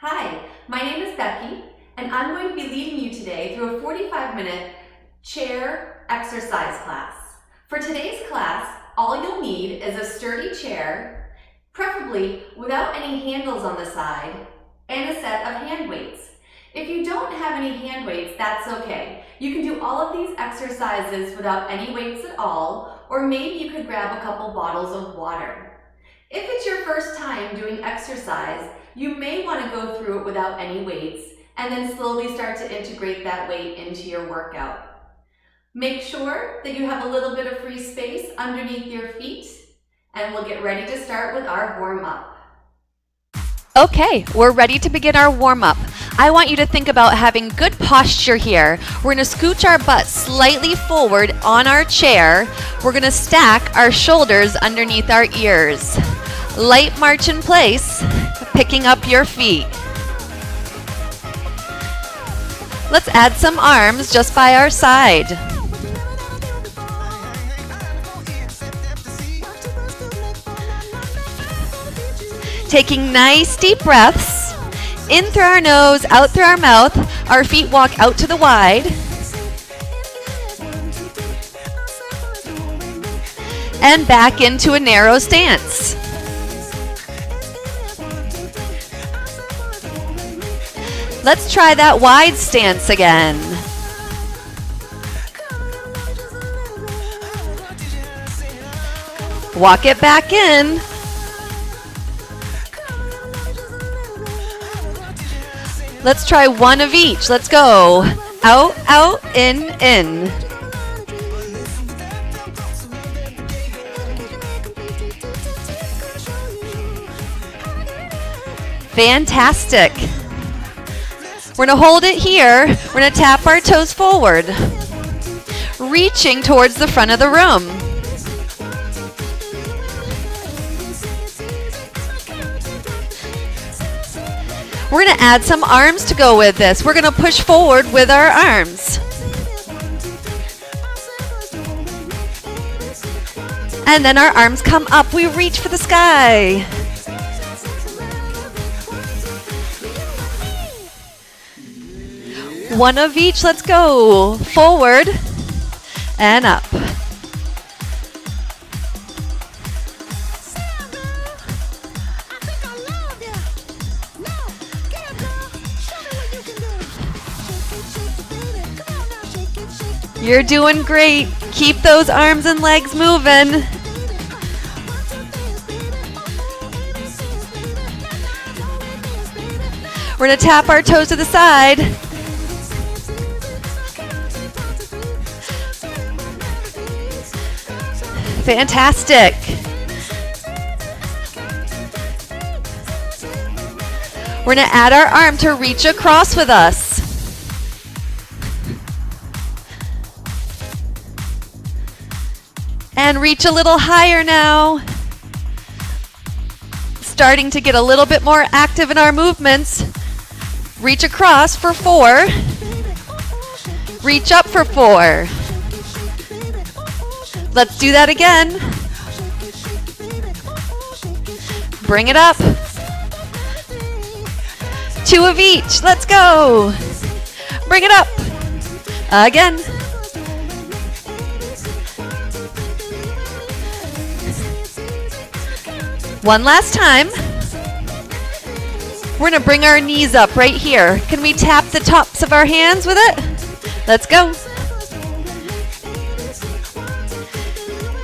Hi, my name is Becky, and I'm going to be leading you today through a 45-minute chair exercise class. For today's class, all you'll need is a sturdy chair, preferably without any handles on the side, and a set of hand weights. If you don't have any hand weights, that's okay. You can do all of these exercises without any weights at all, or maybe you could grab a couple bottles of water. If it's your first time doing exercise, you may want to go through it without any weights and then slowly start to integrate that weight into your workout. Make sure that you have a little bit of free space underneath your feet, and we'll get ready to start with our warm-up. Okay, we're ready to begin our warm-up. I want you to think about having good posture here. We're going to scooch our butt slightly forward on our chair. We're going to stack our shoulders underneath our ears. Light march in place, picking up your feet. Let's add some arms just by our side. Taking nice deep breaths, in through our nose, out through our mouth. Our feet walk out to the wide. And back into a narrow stance. Let's try that wide stance again. Walk it back in. Let's try one of each. Let's go. Out, out, in. Fantastic. We're going to hold it here. We're going to tap our toes forward, reaching towards the front of the room. We're going to add some arms to go with this. We're going to push forward with our arms. And then our arms come up. We reach for the sky. One of each. Let's go. Forward and up. You're doing great. Keep those arms and legs moving. We're going to tap our toes to the side. Fantastic. We're going to add our arm to reach across with us. And reach a little higher now. Starting to get a little bit more active in our movements. Reach across for 4. Reach up for 4. Let's do that again. Bring it up. 2 of each. Let's go. Bring it up. Again. One last time. We're going to bring our knees up right here. Can we tap the tops of our hands with it? Let's go.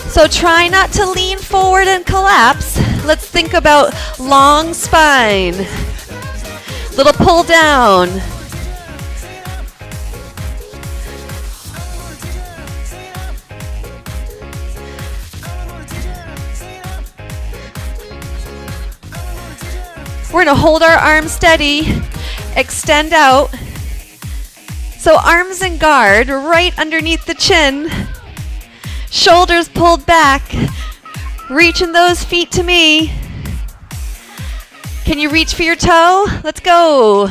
So try not to lean forward and collapse. Let's think about long spine. Little pull down. We're going to hold our arms steady, extend out. So arms in guard, right underneath the chin. Shoulders pulled back, reaching those feet to me. Can you reach for your toe? Let's go.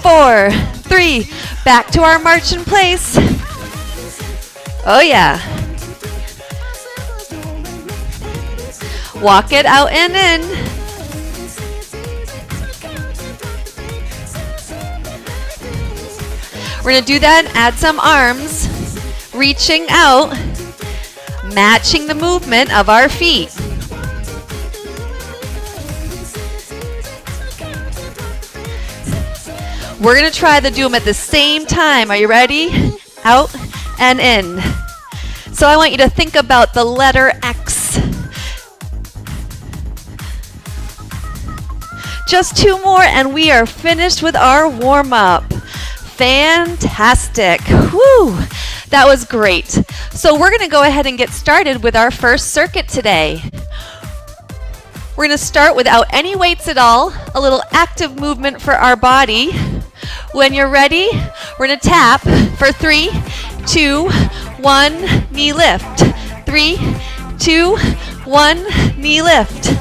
Four, 3. Back to our march in place. Oh yeah. Walk it out and in. We're going to do that and add some arms, reaching out, matching the movement of our feet. We're going to try to do them at the same time. Are you ready? Out and in. So I want you to think about the letter X. Just 2 more and we are finished with our warm-up. Fantastic. Woo! That was great. So we're going to go ahead and get started with our first circuit today. We're going to start without any weights at all, a little active movement for our body. When you're ready, we're going to tap for 3, 2, 1, knee lift. 3, 2, 1, knee lift.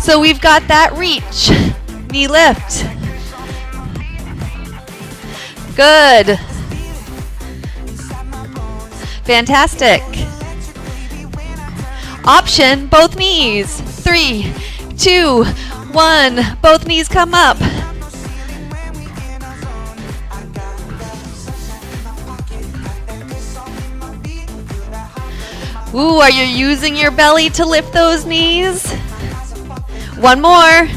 So we've got that reach, knee lift. Good. Fantastic. Option, both knees. 3, 2, 1, both knees come up. Ooh, are you using your belly to lift those knees? One more.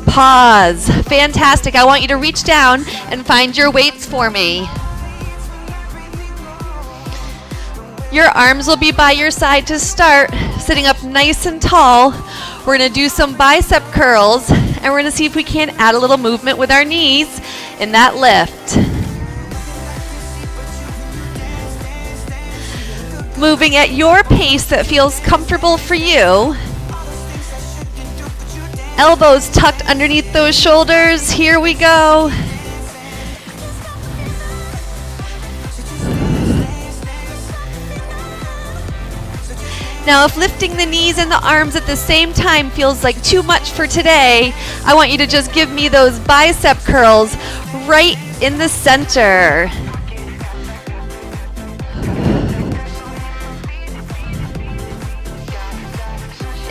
Pause. Fantastic. I want you to reach down and find your weights for me. Your arms will be by your side to start, sitting up nice and tall. We're going to do some bicep curls, and we're going to see if we can add a little movement with our knees in that lift. Moving at your pace that feels comfortable for you. Elbows tucked underneath those shoulders. Here we go. Now, if lifting the knees and the arms at the same time feels like too much for today, I want you to just give me those bicep curls right in the center.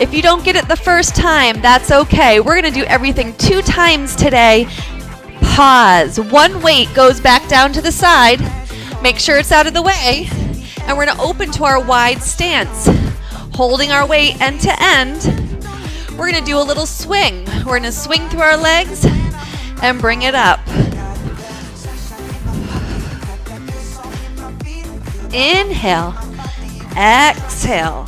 If you don't get it the first time, that's okay. We're going to do everything 2 times today. Pause. One weight goes back down to the side. Make sure it's out of the way. And we're going to open to our wide stance. Holding our weight end to end. We're going to do a little swing. We're going to swing through our legs and bring it up. Inhale. Exhale.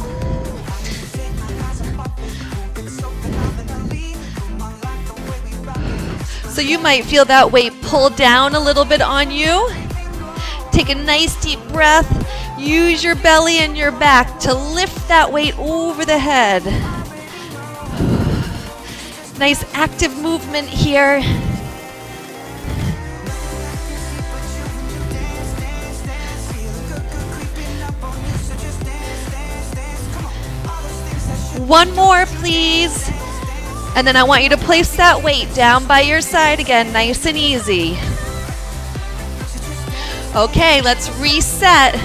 So you might feel that weight pull down a little bit on you. Take a nice deep breath. Use your belly and your back to lift that weight over the head. Nice active movement here. One more, please. And then I want you to place that weight down by your side again, nice and easy. Okay, let's reset.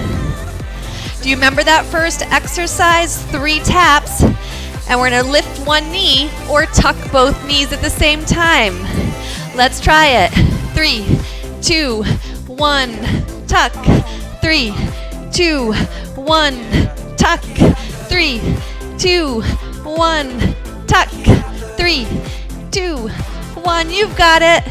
Do you remember that first exercise? 3 taps. And we're going to lift one knee or tuck both knees at the same time. Let's try it. 3, 2, 1, tuck. 3, 2, 1, tuck. 3, 2, 1, tuck. 3, 2, 1. You've got it.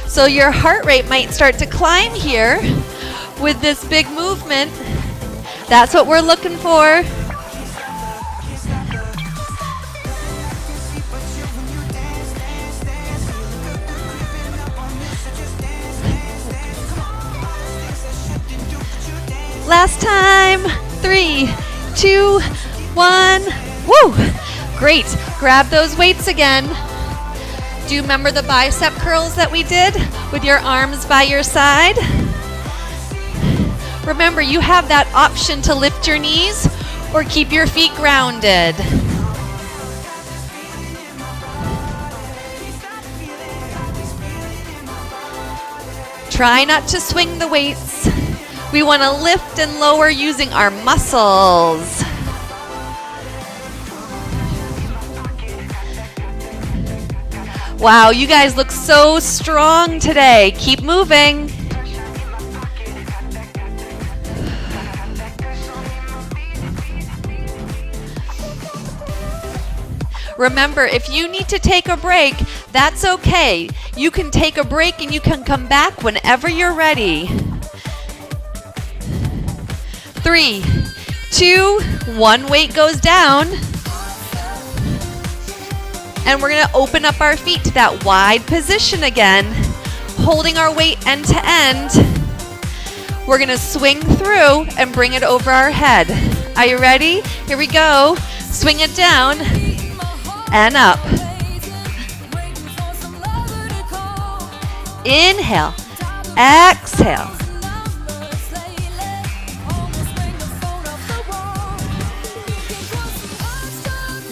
So your heart rate might start to climb here with this big movement. That's what we're looking for. Last time. 3, 2, 1. Woo! Great. Grab those weights again. Do you remember the bicep curls that we did with your arms by your side? Remember, you have that option to lift your knees or keep your feet grounded. Try not to swing the weights. We want to lift and lower using our muscles. Wow, you guys look so strong today. Keep moving. Remember, if you need to take a break, that's okay. You can take a break and you can come back whenever you're ready. 3, 2, 1, weight goes down. And we're gonna open up our feet to that wide position again, holding our weight end to end. We're gonna swing through and bring it over our head. Are you ready? Here we go. Swing it down and up. Inhale, exhale.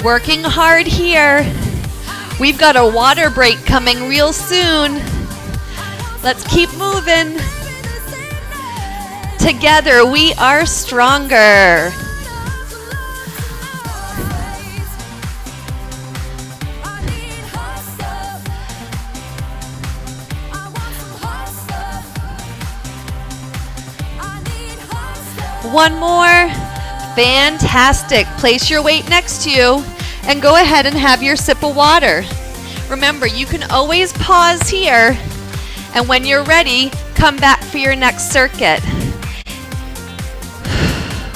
Working hard here. We've got a water break coming real soon. Let's keep moving. Together we are stronger. One more. Fantastic. Place your weight next to you and go ahead and have your sip of water. Remember, you can always pause here, and when you're ready, come back for your next circuit.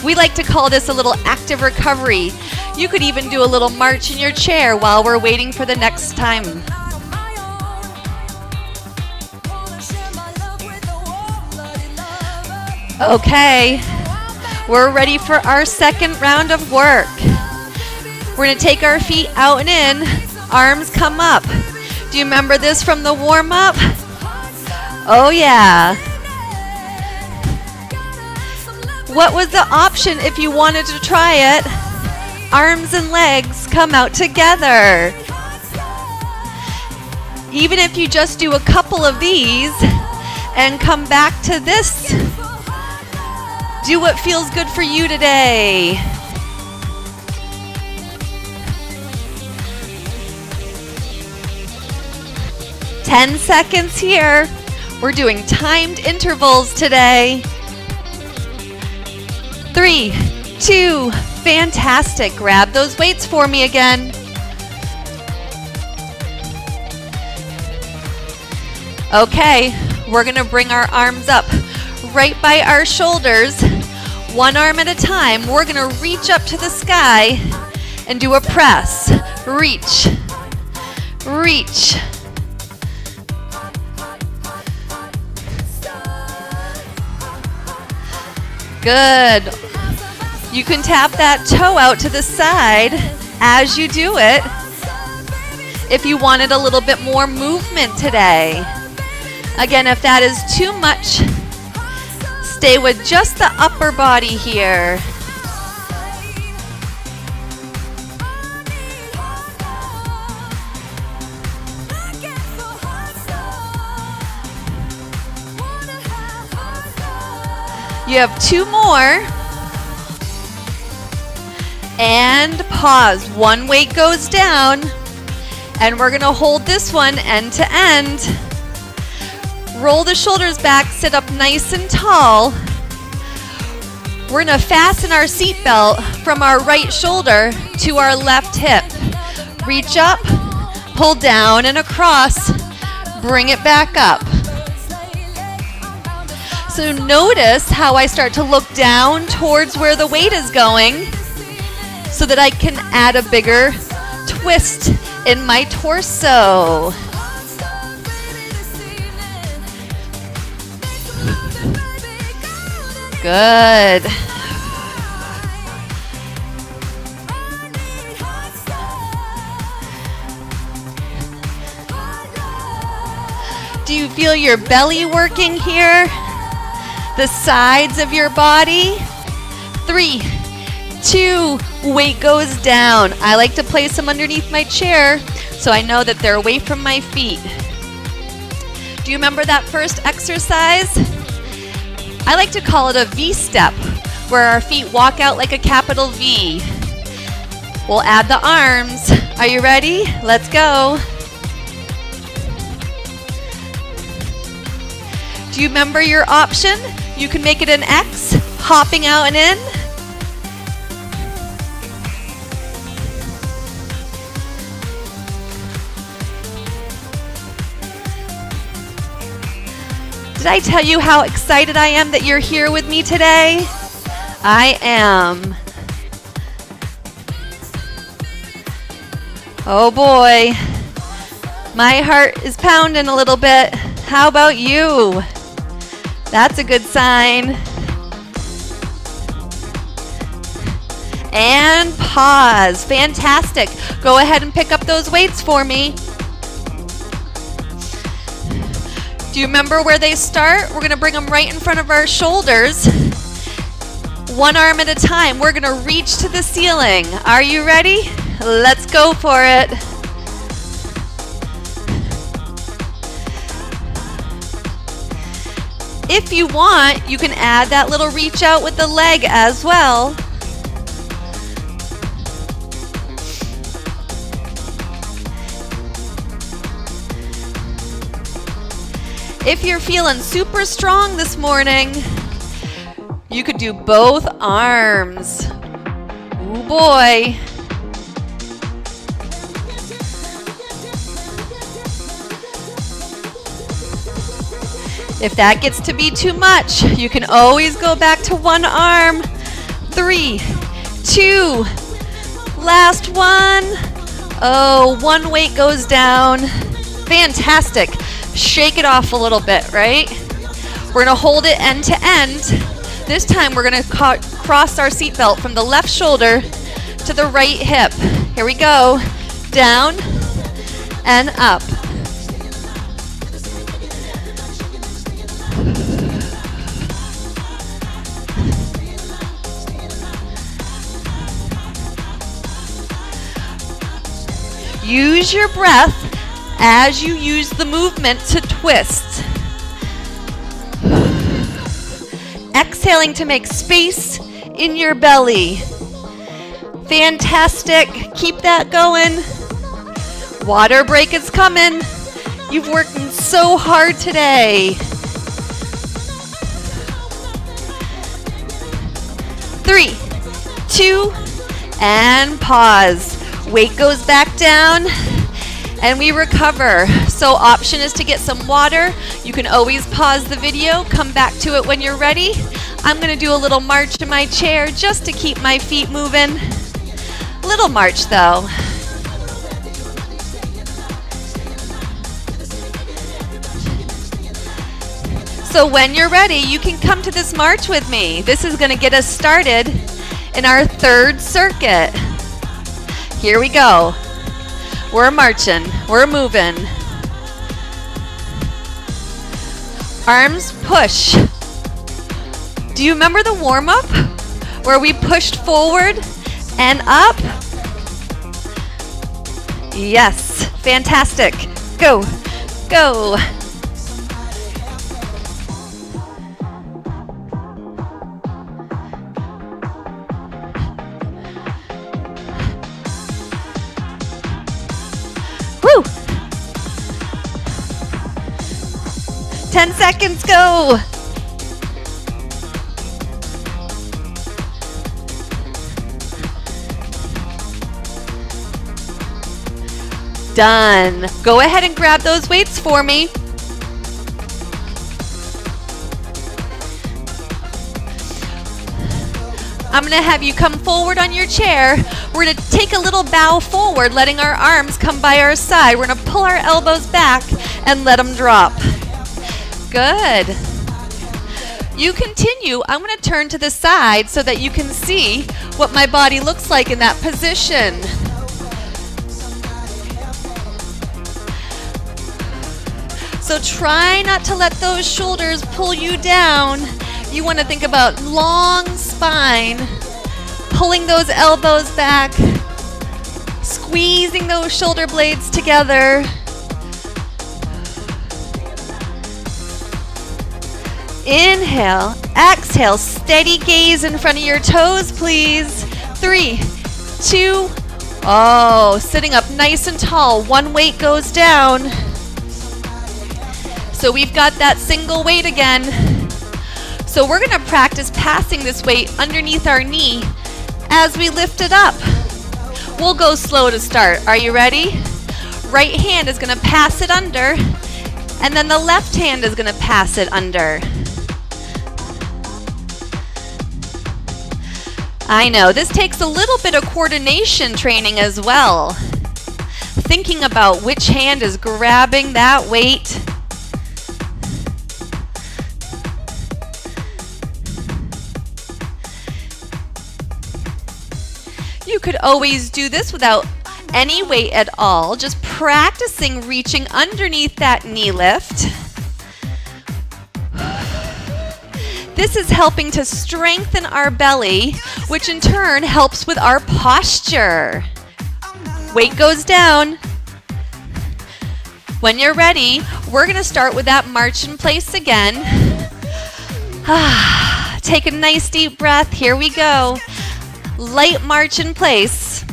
We like to call this a little active recovery. You could even do a little march in your chair while we're waiting for the next time. Okay, we're ready for our second round of work. We're gonna take our feet out and in, arms come up. Do you remember this from the warm-up? Oh yeah. What was the option if you wanted to try it? Arms and legs come out together. Even if you just do a couple of these and come back to this, do what feels good for you today. Ten seconds here. We're doing timed intervals today. 3, 2, fantastic. Grab those weights for me again. Okay, we're gonna bring our arms up right by our shoulders. One arm at a time. We're gonna reach up to the sky and do a press. Reach, reach. Good. You can tap that toe out to the side as you do it if you wanted a little bit more movement today. Again, if that is too much, stay with just the upper body here. You have 2 more. And pause. One weight goes down. And we're gonna hold this one end to end. Roll the shoulders back, sit up nice and tall. We're gonna fasten our seatbelt from our right shoulder to our left hip. Reach up, pull down and across, bring it back up. So notice how I start to look down towards where the weight is going so that I can add a bigger twist in my torso. Good. Do you feel your belly working here? The sides of your body? 3, 2, weight goes down. I like to place them underneath my chair so I know that they're away from my feet. Do you remember that first exercise? I like to call it a V-step, where our feet walk out like a capital V. We'll add the arms. Are you ready? Let's go. Do you remember your option? You can make it an X, hopping out and in. Did I tell you how excited I am that you're here with me today? I am. Oh boy, my heart is pounding a little bit. How about you? That's a good sign. And pause. Fantastic. Go ahead and pick up those weights for me. Do you remember where they start? We're going to bring them right in front of our shoulders. One arm at a time. We're going to reach to the ceiling. Are you ready? Let's go for it. If you want, you can add that little reach out with the leg as well. If you're feeling super strong this morning, you could do both arms. Oh boy. If that gets to be too much, you can always go back to one arm. 3, 2, last one. Oh, one weight goes down. Fantastic. Shake it off a little bit, right? We're gonna hold it end to end. This time we're gonna cross our seatbelt from the left shoulder to the right hip. Here we go. Down and up. Use your breath as you use the movement to twist. Exhaling to make space in your belly. Fantastic. Keep that going. Water break is coming. You've worked so hard today. 3, 2, and pause. Weight goes back down and we recover. So option is to get some water. You can always pause the video, come back to it when you're ready. I'm gonna do a little march in my chair just to keep my feet moving. Little march though. So when you're ready, you can come to this march with me. This is gonna get us started in our third circuit. Here we go. We're marching. We're moving. Arms push. Do you remember the warm-up where we pushed forward and up? Yes. Fantastic. Go. Go. Woo! 10 seconds, go! Done. Go ahead and grab those weights for me. I'm going to have you come forward on your chair. We're going to take a little bow forward, letting our arms come by our side. We're going to pull our elbows back and let them drop. Good. You continue. I'm going to turn to the side so that you can see what my body looks like in that position. So try not to let those shoulders pull you down. You want to think about long spine, pulling those elbows back, squeezing those shoulder blades together. Inhale, exhale, steady gaze in front of your toes, please. 3, 2, oh, sitting up nice and tall. One weight goes down. So we've got that single weight again. So we're gonna practice passing this weight underneath our knee as we lift it up. We'll go slow to start. Are you ready? Right hand is gonna pass it under, and then the left hand is gonna pass it under. I know, this takes a little bit of coordination training as well. Thinking about which hand is grabbing that weight. You could always do this without any weight at all, just practicing reaching underneath that knee lift. This is helping to strengthen our belly, which in turn helps with our posture. Weight goes down. When you're ready, we're gonna start with that march in place again. Take a nice deep breath, here we go. Light march in place.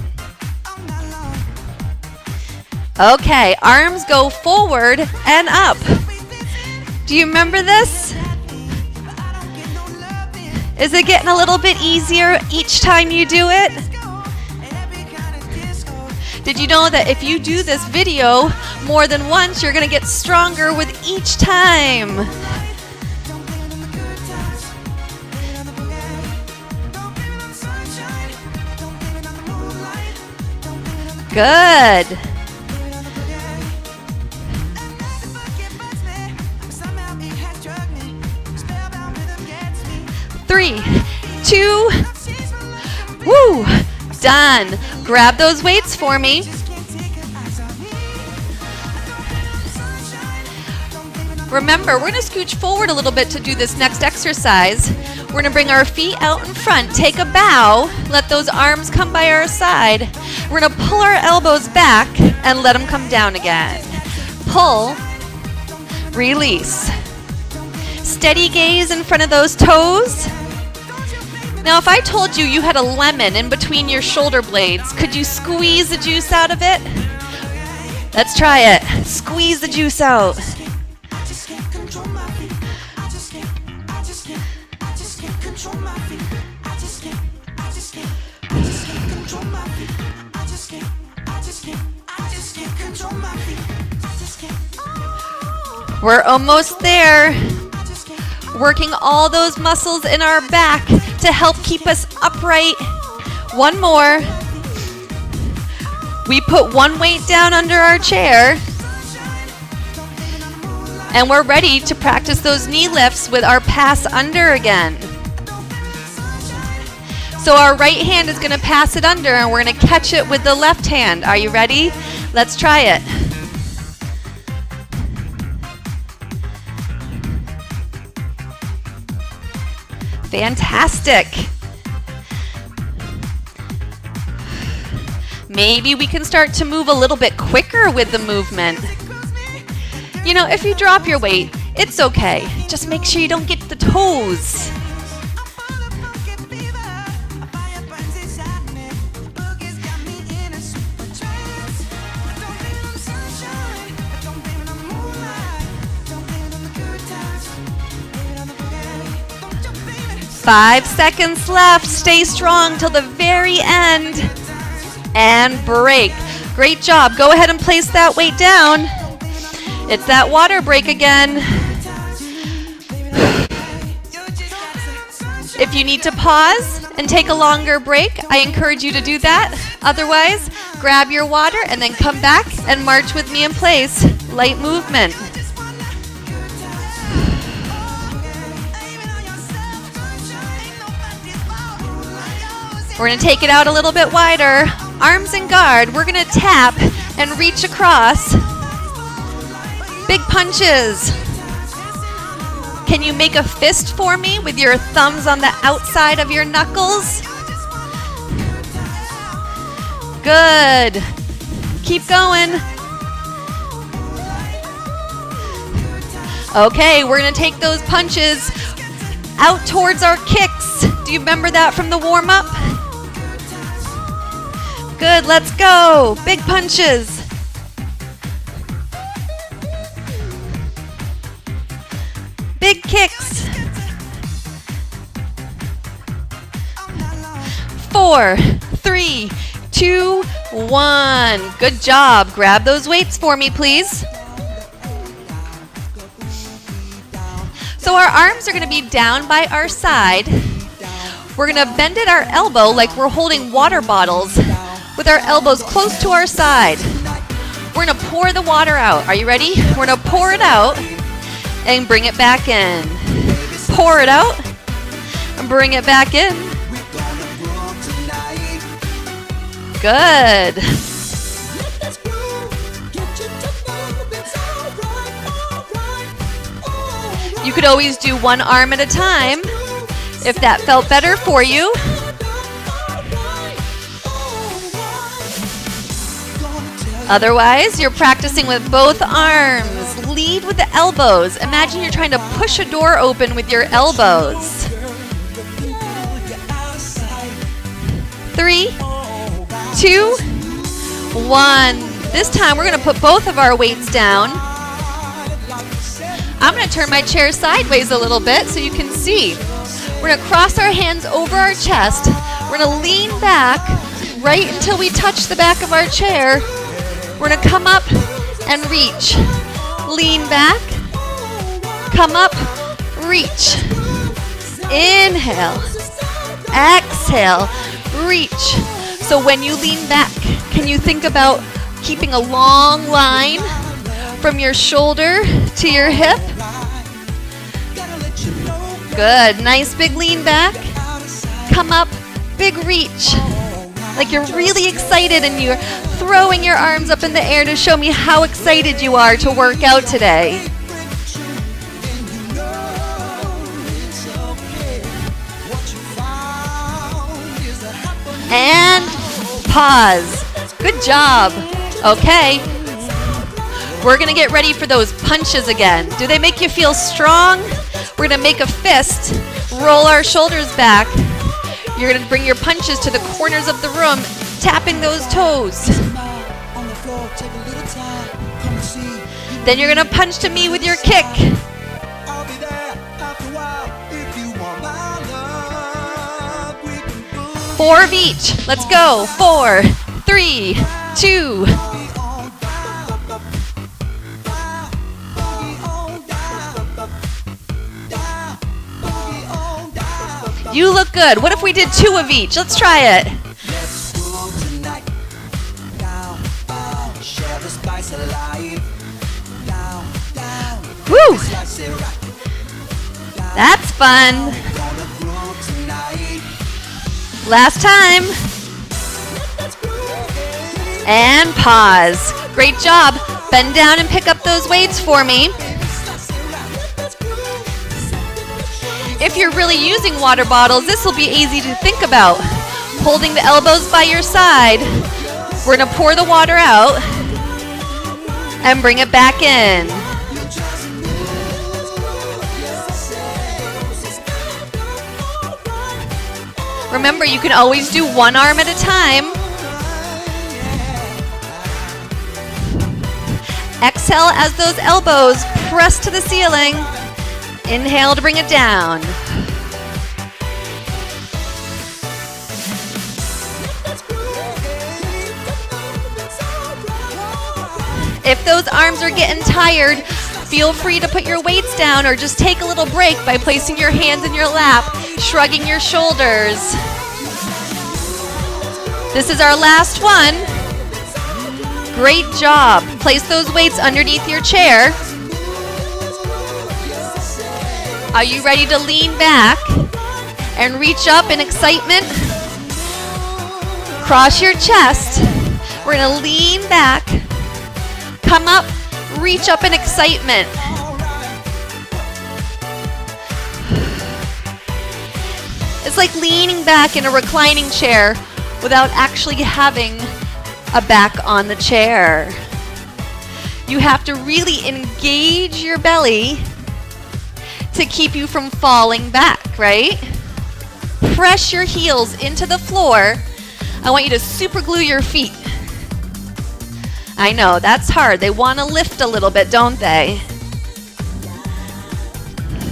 Okay, arms go forward and up. Do you remember this? Is it getting a little bit easier each time you do it? Did you know that if you do this video more than once, you're gonna get stronger with each time? Good. Three, 2, woo, done. Grab those weights for me. Remember, we're gonna scooch forward a little bit to do this next exercise. We're gonna bring our feet out in front, take a bow, let those arms come by our side. We're gonna pull our elbows back and let them come down again. Pull, release. Steady gaze in front of those toes. Now, if I told you you had a lemon in between your shoulder blades, could you squeeze the juice out of it? Let's try it. Squeeze the juice out. We're almost there. Working all those muscles in our back to help keep us upright. One more. We put one weight down under our chair. And we're ready to practice those knee lifts with our pass under again. So our right hand is gonna pass it under and we're gonna catch it with the left hand. Are you ready? Let's try it. Fantastic. Maybe we can start to move a little bit quicker with the movement. You know, if you drop your weight, it's okay. Just make sure you don't get the toes. Five seconds left. Stay strong till the very end. And break. Great job. Go ahead and place that weight down. It's that water break again. If you need to pause and take a longer break, I encourage you to do that. Otherwise, grab your water and then come back and march with me in place. Light movement. We're going to take it out a little bit wider. Arms in guard. We're going to tap and reach across. Big punches. Can you make a fist for me with your thumbs on the outside of your knuckles? Good. Keep going. Okay, we're going to take those punches out towards our kicks. Do you remember that from the warm-up? Good, let's go. Big punches. Big kicks. 4, 3, 2, 1. Good job. Grab those weights for me, please. So our arms are going to be down by our side. We're going to bend at our elbow like we're holding water bottles with our elbows close to our side. We're going to pour the water out. Are you ready? We're going to pour it out and bring it back in. Pour it out and bring it back in. Good. You could always do one arm at a time if that felt better for you. Otherwise, you're practicing with both arms. Lead with the elbows. Imagine you're trying to push a door open with your elbows. 3, 2, 1. This time we're going to put both of our weights down. I'm going to turn my chair sideways a little bit so you can see. We're going to cross our hands over our chest. We're going to lean back right until we touch the back of our chair. We're going to come up and reach. Lean back. Come up. Reach. Inhale. Exhale. Reach. So when you lean back, can you think about keeping a long line from your shoulder to your hip? Good. Nice big lean back. Come up. Big reach. Like you're really excited and you're throwing your arms up in the air to show me how excited you are to work out today. And pause. Good job. Okay. We're going to get ready for those punches again. Do they make you feel strong? We're going to make a fist. Roll our shoulders back. You're going to bring your punches to the corners of the room, tapping those toes. Then you're going to punch to me with your kick. 4 of each. Let's go. 4, 3, 2. You look good. What if we did 2 of each? Let's try it. Woo! That's fun. Last time. And pause. Great job. Bend down and pick up those weights for me. If you're really using water bottles, this will be easy to think about. Holding the elbows by your side. We're going to pour the water out and bring it back in. Remember, you can always do one arm at a time. Exhale as those elbows press to the ceiling. Inhale to bring it down. If those arms are getting tired, feel free to put your weights down or just take a little break by placing your hands in your lap, shrugging your shoulders. This is our last one. Great job. Place those weights underneath your chair. Are you ready to lean back and reach up in excitement? Cross your chest. We're going to lean back, come up, reach up in excitement. It's like leaning back in a reclining chair without actually having a back on the chair. You have to really engage your belly to keep you from falling back. plank, right? Press your heels into the floor. I want you to super glue your feet. I know, that's hard. They want to lift a little bit, don't they?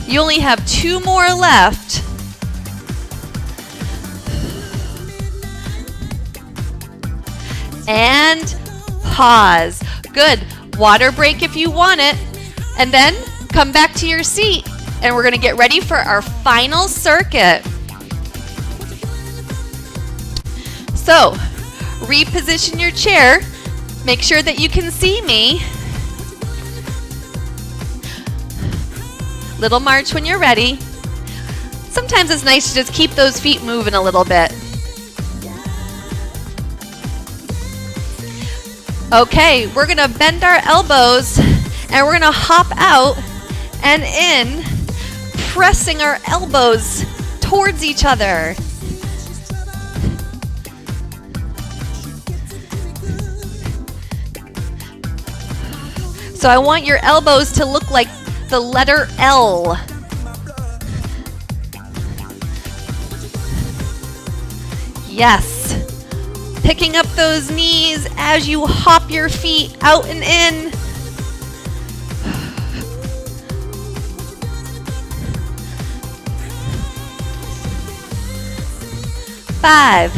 You only have 2 more left. And pause. Good. Water break if you want it. And then come back to your seat. And we're going to get ready for our final circuit. So, reposition your chair. Make sure that you can see me. Little march when you're ready. Sometimes it's nice to just keep those feet moving a little bit. Okay, we're gonna bend our elbows and we're gonna hop out and in, pressing our elbows towards each other. So I want your elbows to look like the letter L. Yes. Picking up those knees as you hop your feet out and in. Five,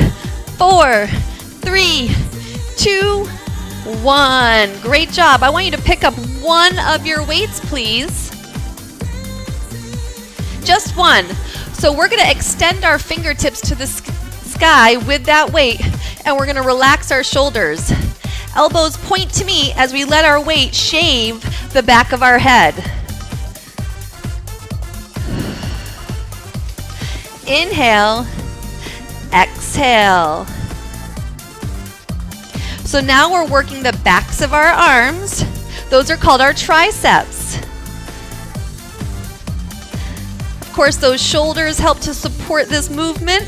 4, 3, 2, 1. Great job. I want you to pick up one of your weights, please. Just one. So we're going to extend our fingertips to the sky with that weight, and we're going to relax our shoulders. Elbows point to me as we let our weight shave the back of our head. Inhale, exhale. So now we're working the backs of our arms. Those are called our triceps. Of course, those shoulders help to support this movement.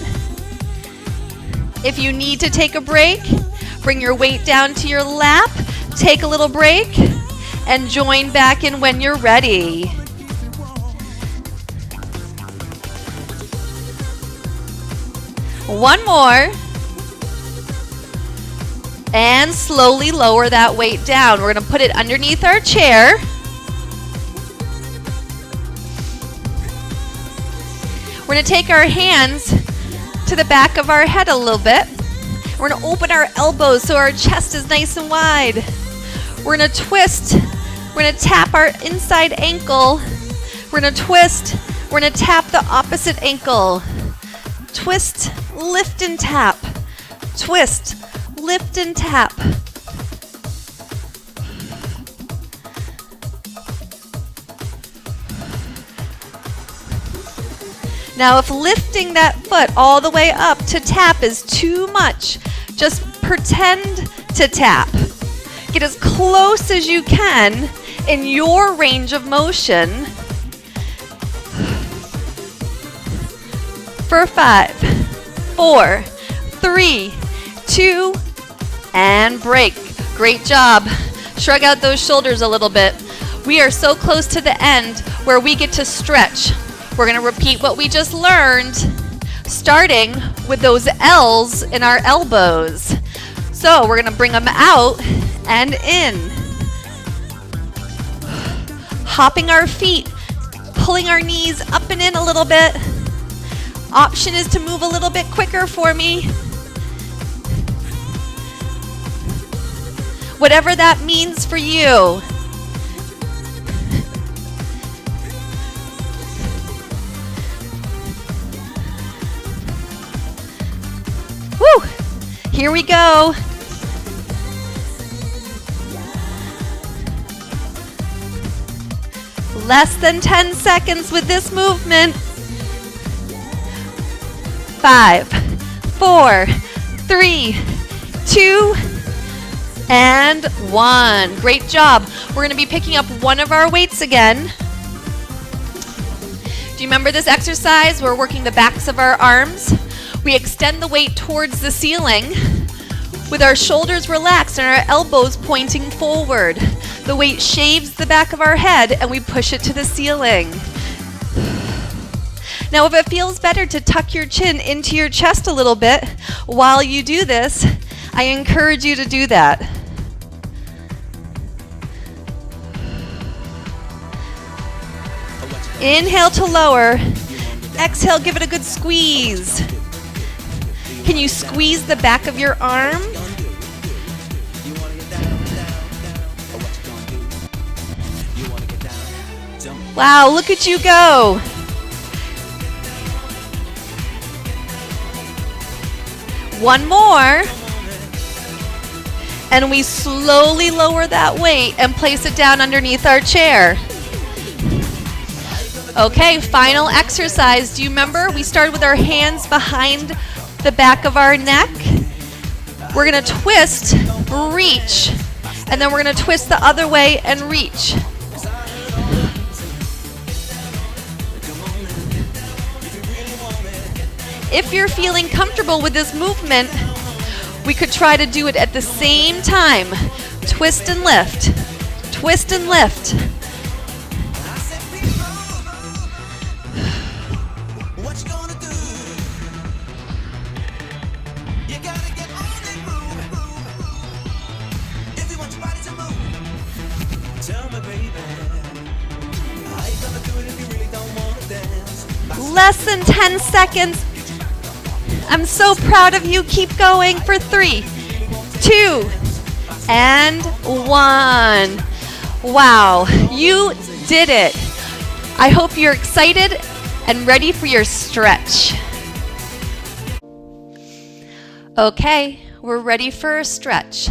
If you need to take a break, bring your weight down to your lap, take a little break, and join back in when you're ready. One more. And slowly lower that weight down. We're going to put it underneath our chair. We're going to take our hands to the back of our head a little bit. We're going to open our elbows so our chest is nice and wide. We're going to twist. We're going to tap our inside ankle. We're going to twist. We're going to tap the opposite ankle. Twist, lift and tap. Twist, lift and tap. Now, if lifting that foot all the way up to tap is too much, just pretend to tap. Get as close as you can in your range of motion. For 5, 4, 3, 2, and break. Great job. Shrug out those shoulders a little bit. We are so close to the end where we get to stretch. We're going to repeat what we just learned, starting with those L's in our elbows. So we're going to bring them out and in. Hopping our feet, pulling our knees up and in a little bit. Option is to move a little bit quicker for me. Whatever that means for you. Woo! Here we go. Less than 10 seconds with this movement. 5, 4, 3, 2, and 1. Great job. We're going to be picking up one of our weights again. Do you remember this exercise? We're working the backs of our arms. We extend the weight towards the ceiling with our shoulders relaxed and our elbows pointing forward. The weight shaves the back of our head and we push it to the ceiling. Now, if it feels better to tuck your chin into your chest a little bit while you do this, I encourage you to do that. Inhale to lower. Exhale, give it a good squeeze. Can you squeeze the back of your arm? Wow, look at you go. One more. And we slowly lower that weight and place it down underneath our chair. Okay, final exercise. Do you remember we started with our hands behind the back of our neck? We're going to twist, reach, and then we're going to twist the other way and reach. If you're feeling comfortable with this movement, we could try to do it at the same time. Twist and lift. Twist and lift. Less than 10 seconds. I'm so proud of you. Keep going for 3, 2, and 1. Wow, you did it. I hope you're excited and ready for your stretch. Okay, we're ready for a stretch.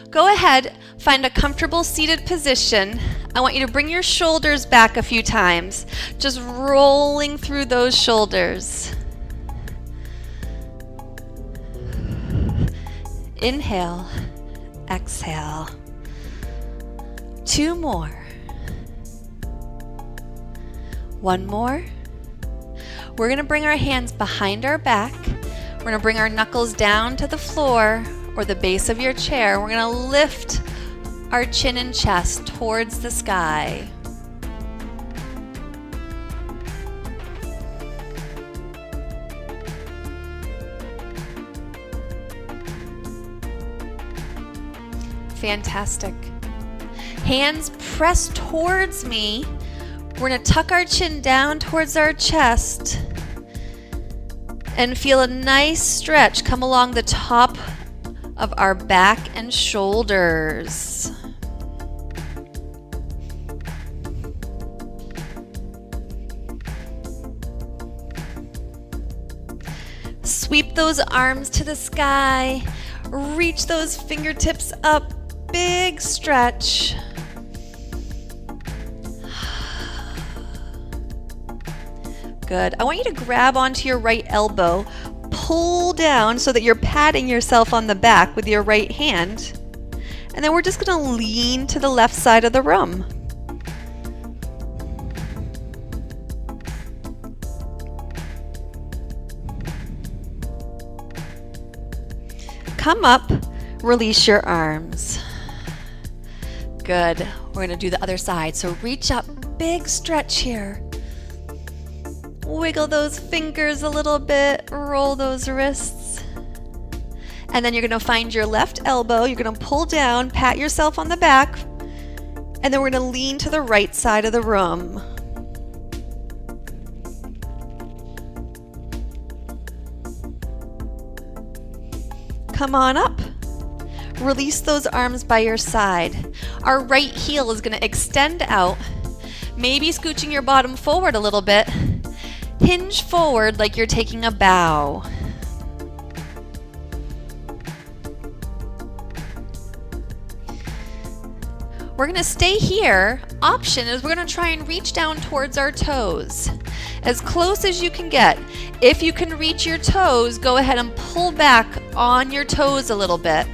Go ahead, find a comfortable seated position. I want you to bring your shoulders back a few times, just rolling through those shoulders. Inhale, exhale. 2 more. 1 more. We're going to bring our hands behind our back. We're going to bring our knuckles down to the floor or the base of your chair. We're going to lift our chin and chest towards the sky. Fantastic. Hands pressed towards me. We're going to tuck our chin down towards our chest and feel a nice stretch come along the top of our back and shoulders. Sweep those arms to the sky. Reach those fingertips up. Big stretch. Good. I want you to grab onto your right elbow, pull down so that you're patting yourself on the back with your right hand. And then we're just going to lean to the left side of the room. Come up, release your arms. Good. We're going to do the other side. So reach up, big stretch here. Wiggle those fingers a little bit, roll those wrists. And then you're going to find your left elbow. You're going to pull down, pat yourself on the back, and then we're going to lean to the right side of the room. Come on up. Release those arms by your side. Our right heel is going to extend out, maybe scooching your bottom forward a little bit. Hinge forward like you're taking a bow. We're going to stay here. Option is we're going to try and reach down towards our toes. As close as you can get. If you can reach your toes, go ahead and pull back on your toes a little bit.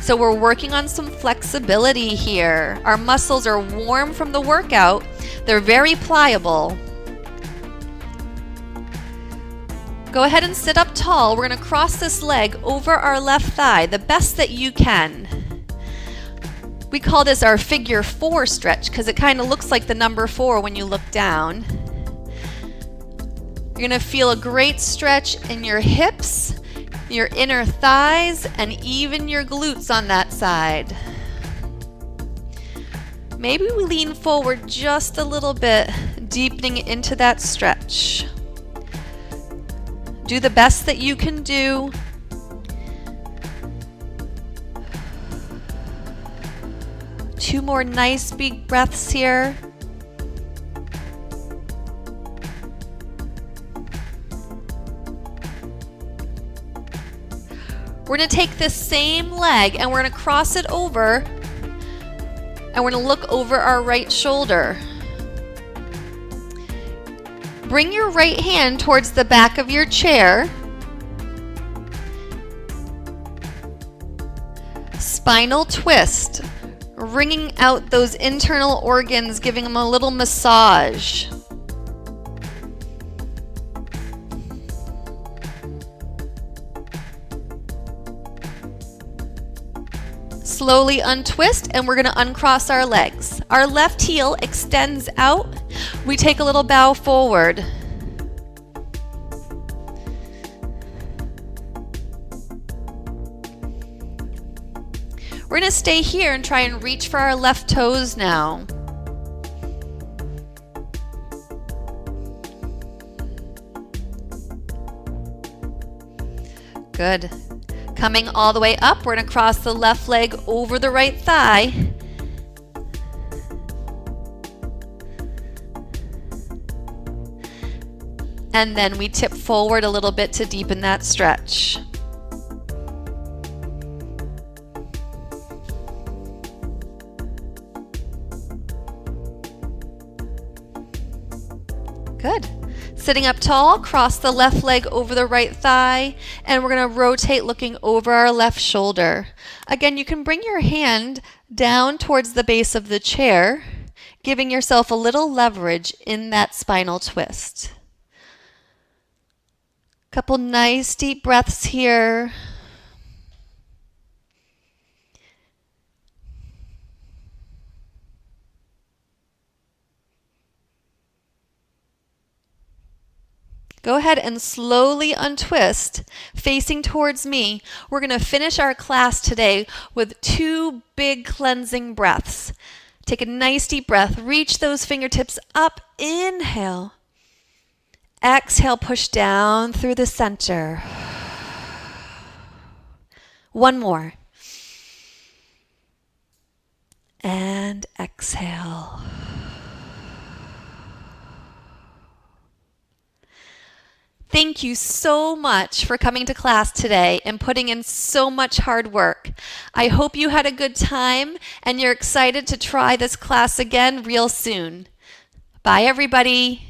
So we're working on some flexibility here. Our muscles are warm from the workout. They're very pliable. Go ahead and sit up tall. We're going to cross this leg over our left thigh, the best that you can. We call this our figure 4 stretch because it kind of looks like the number 4 when you look down. You're going to feel a great stretch in your hips, your inner thighs, and even your glutes on that side. Maybe we lean forward just a little bit, deepening into that stretch. Do the best that you can do. Two more nice big breaths here. We're going to take this same leg and we're going to cross it over and we're going to look over our right shoulder. Bring your right hand towards the back of your chair. Spinal twist. Wringing out those internal organs, giving them a little massage. Slowly untwist, and we're going to uncross our legs. Our left heel extends out. We take a little bow forward. We're going to stay here and try and reach for our left toes now. Good. Coming all the way up, we're going to cross the left leg over the right thigh. And then we tip forward a little bit to deepen that stretch. Good. Sitting up tall, cross the left leg over the right thigh, and we're going to rotate looking over our left shoulder. Again, you can bring your hand down towards the base of the chair, giving yourself a little leverage in that spinal twist. Couple nice deep breaths here. Go ahead and slowly untwist, facing towards me. We're going to finish our class today with 2 big cleansing breaths. Take a nice deep breath. Reach those fingertips up. Inhale. Exhale, push down through the center. One more. And exhale. Thank you so much for coming to class today and putting in so much hard work. I hope you had a good time and you're excited to try this class again real soon. Bye, everybody.